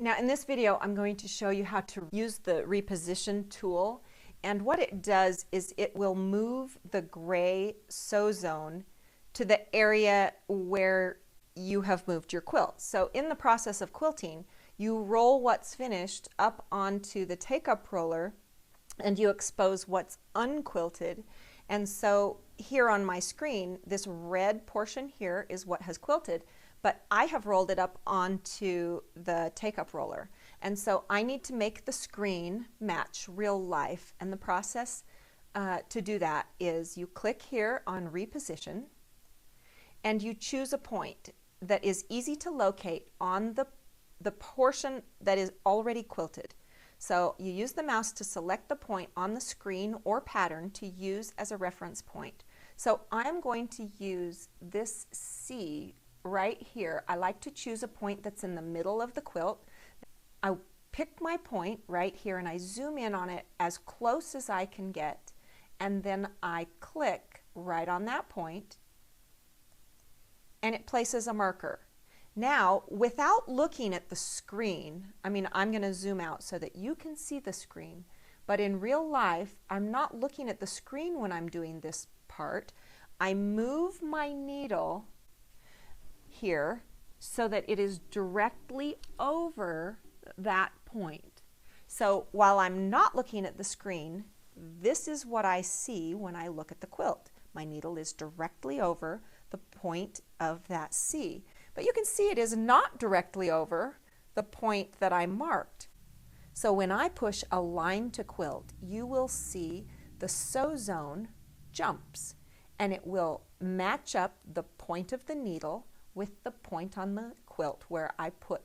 Now in this video I'm going to show you how to use the Reposition tool, and what it does is it will move the gray sew zone to the area where you have moved your quilt. So in the process of quilting, you roll what's finished up onto the take-up roller and you expose what's unquilted. And so here on my screen, this red portion here is what has quilted, but I have rolled it up onto the take-up roller. And so I need to make the screen match real life. And the process to do that is you click here on Reposition and you choose a point that is easy to locate on the portion that is already quilted. So you use the mouse to select the point on the screen or pattern to use as a reference point. So I'm going to use this C right here. I like to choose a point that's in the middle of the quilt. I pick my point right here and I zoom in on it as close as I can get, and then I click right on that point and it places a marker. Now, without looking at the screen, I'm going to zoom out so that you can see the screen, but in real life, I'm not looking at the screen when I'm doing this part. I move my needle here so that it is directly over that point. So while I'm not looking at the screen, this is what I see when I look at the quilt. My needle is directly over the point of that C. But you can see it is not directly over the point that I marked. So when I push Align to Quilt, you will see the sew zone jumps, and it will match up the point of the needle with the point on the quilt where I put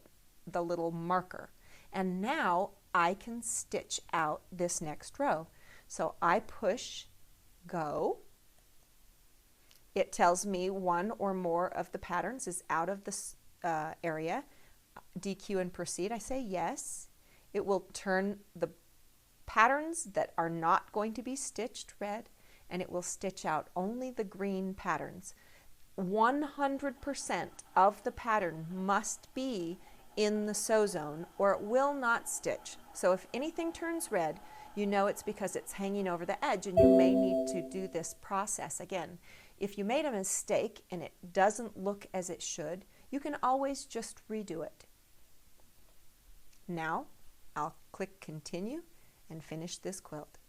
the little marker. And now I can stitch out this next row. So I push Go. It tells me one or more of the patterns is out of this area. DQ and proceed. I say yes. It will turn the patterns that are not going to be stitched red, and it will stitch out only the green patterns. 100% of the pattern must be in the sew zone or it will not stitch. So if anything turns red, you know it's because it's hanging over the edge, and you may need to do this process again. If you made a mistake and it doesn't look as it should, you can always just redo it. Now I'll click Continue and finish this quilt.